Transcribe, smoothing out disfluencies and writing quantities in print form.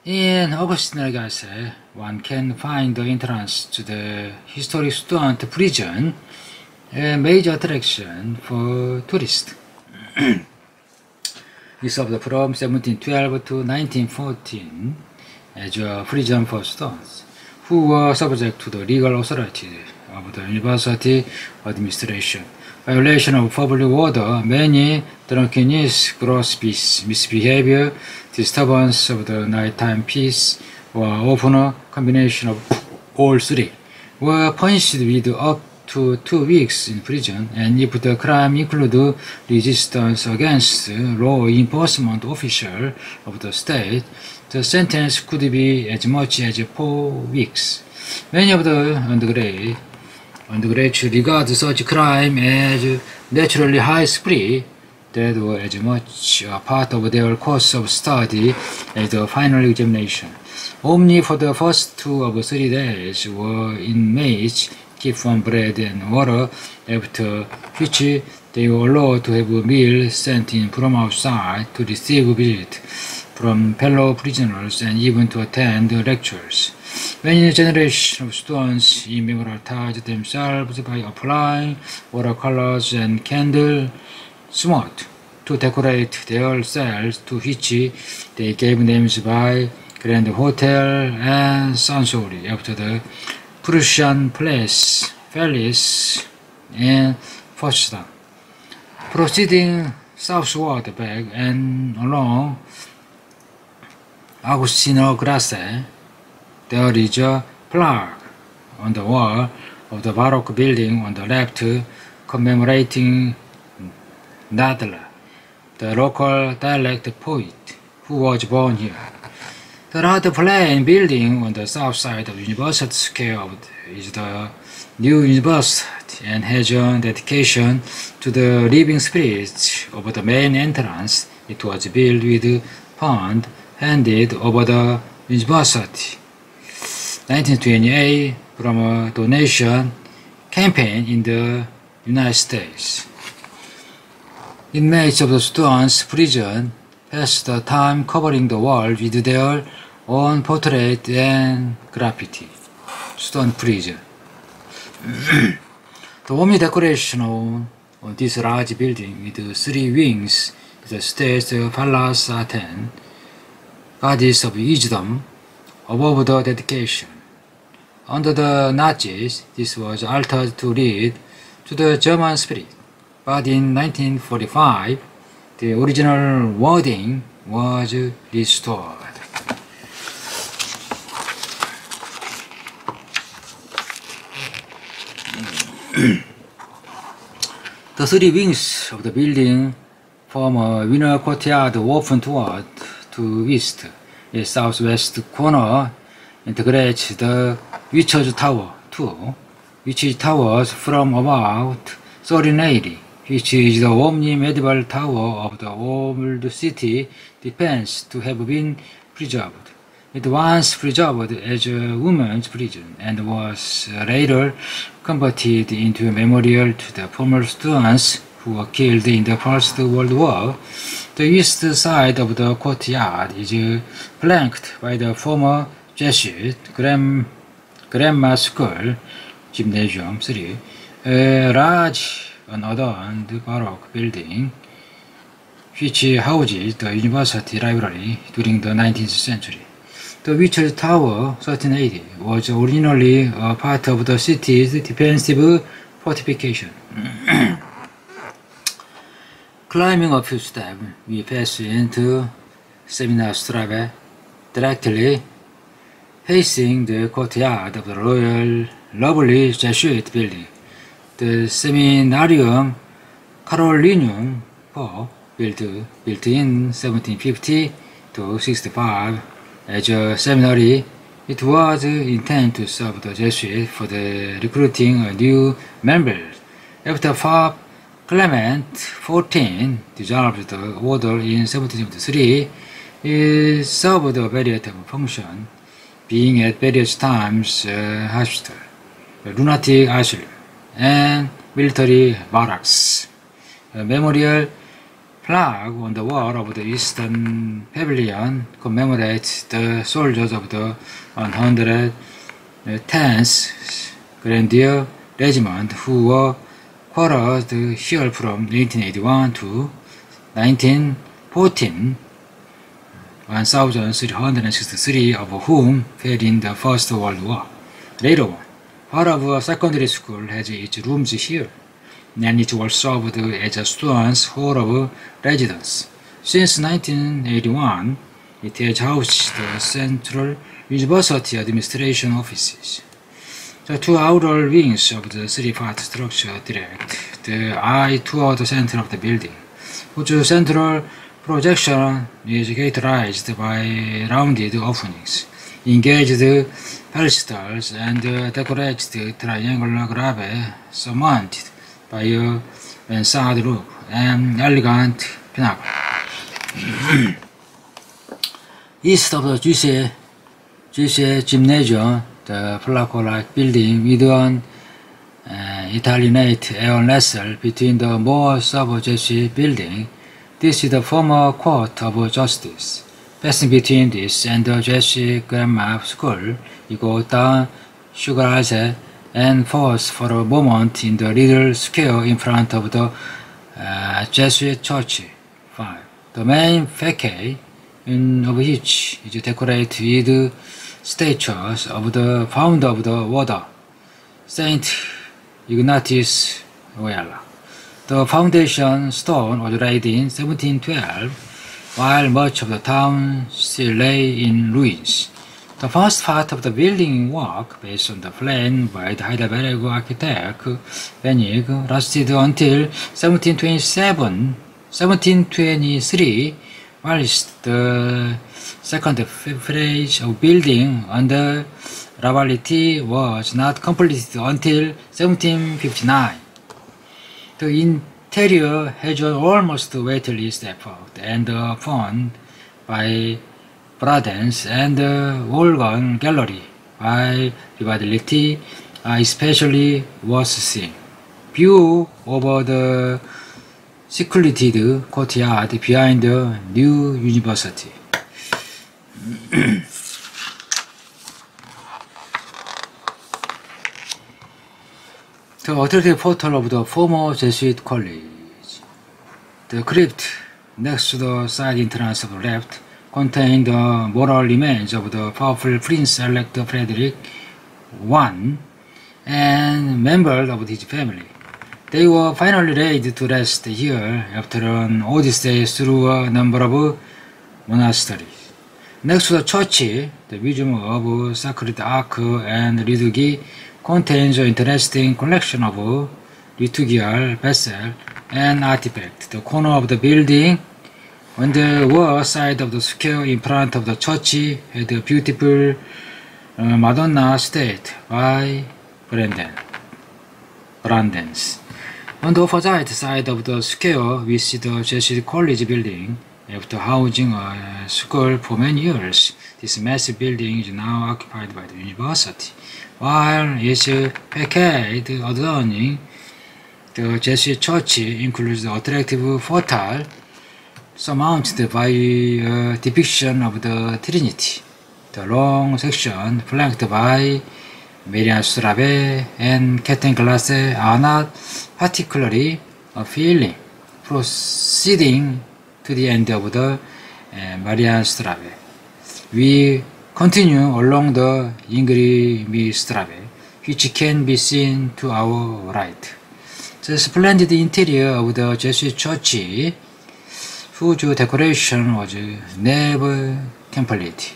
In Augustiner Gasse, one can find the entrance to the historic student prison, a major attraction for tourists. It served from 1712 to 1914 as a prison for students who were subject to the legal authority of the university administration. Violation of public order, many drunkenness, gross misbehavior, disturbance of the nighttime peace, or often a combination of all three, were punished with up to 2 weeks in prison, and if the crime included resistance against law enforcement official of the state, the sentence could be as much as 4 weeks. Many of the undergraduates regard such crime as naturally high spree that were as much a part of their course of study as the final examination. Only for the first 2 of 3 days were inmates kept on bread and water, after which they were allowed to have a meal sent in from outside, to receive a visit from fellow prisoners, and even to attend lectures. Many generations of students immortalized themselves by applying watercolors and candle smoke to decorate their cells, to which they gave names by Grand Hotel and Sansori after the Prussian place, Felice, and Potsdam. Proceeding southward back and along Augustiner Grasse, there is a plaque on the wall of the Baroque building on the left commemorating Nadler, the local dialect poet who was born here. The rather plain building on the south side of University Square is the new university and has a dedication to the living spirits of the main entrance. It was built with fund handed over the university 1928 from a donation campaign in the United States. Inmates of the students' prison pass the time covering the wall with their own portrait and graffiti. Student prison. The only decoration on this large building with 3 wings is the state's Pallas Athene, goddess of wisdom, above the dedication. Under the Nazis, this was altered to read to the German spirit, but in 1945, the original wording was restored. The 3 wings of the building form a inner courtyard open toward to east. A southwest corner integrates the Witcher's Tower too, which towers from about 1380, which is the only medieval tower of the old city defense to have been preserved. It once preserved as a women's prison and was later converted into a memorial to the former students who were killed in the First World War. The east side of the courtyard is flanked by the former Jesuit Grammar School Gymnasium 3, a large unadorned Baroque building which houses the university library during the 19th century. The Witcher's Tower, 1380, was originally a part of the city's defensive fortification. Climbing a few steps, we pass into Seminar Strave, directly facing the courtyard of the royal, lovely Jesuit building. The Seminarium Carolinum IV, built in 1750 to 65 as a seminary, it was intended to serve the Jesuits for the recruiting new members. After Pope Clement XIV dissolved the order in 1773, it served a variety of functions, being at various times a hospital, a lunatic asylum, and military barracks, a memorial flag on the wall of the eastern pavilion commemorates the soldiers of the 110th Grenadier Regiment who were quartered here from 1881 to 1914, 1,363 of whom fell in the First World War. Later on, part of a secondary school has its rooms here, and it was served as a student's hall of residence. Since 1981, it has housed the Central University Administration offices. The two outer wings of the three-part structure direct the eye toward the center of the building, whose central projection is characterized by rounded openings, engaged pedestals, and decorated triangular grave surmounted by a mansard roof and elegant pinnacle. East of the Jewish Gymnasium, the plaque-like building with an Italianate air nestle between the more sub-Jewish building. This is the former Court of Justice. Passing between this and the Jewish Grammar School, you go down Sugaralse and pause for a moment in the little square in front of the Jesuit Church. 5. The main facade, of which is decorated with statues of the founder of the order, Saint Ignatius Loyola. The foundation stone was laid in 1712, while much of the town still lay in ruins. The first part of the building work, based on the plan by the Heidelberg architect Wenig, lasted until 1723, whilst the second phase of building under Lavality was not completed until 1759. The interior has an almost weightless effect and fund by Bradens and Organ Gallery by Rivability are especially worth seeing. View over the secluded courtyard behind the new university. The attractive portal of the former Jesuit college. The crypt next to the side entrance of the left contained the moral remains of the powerful Prince-elect Frederick I and members of his family. They were finally laid to rest here after an odyssey through a number of monasteries. Next to the church, the Museum of Sacred Ark and Liturgy contains an interesting collection of liturgical vessels and artifacts. The corner of the building on the west side of the square in front of the church had a beautiful Madonna statue by Brandens. On the opposite side of the square, we see the Jesuit College building. After housing a school for many years, this massive building is now occupied by the university, while its facade adorning the Jesuit church includes the attractive portal surmounted by a depiction of the Trinity. The long section flanked by Marienstraße and Kettengasse are not particularly appealing, proceeding to the end of the Marienstraße. We continue along the Ingrimstraße, which can be seen to our right. The splendid interior of the Jesuit church, whose decoration was never completed,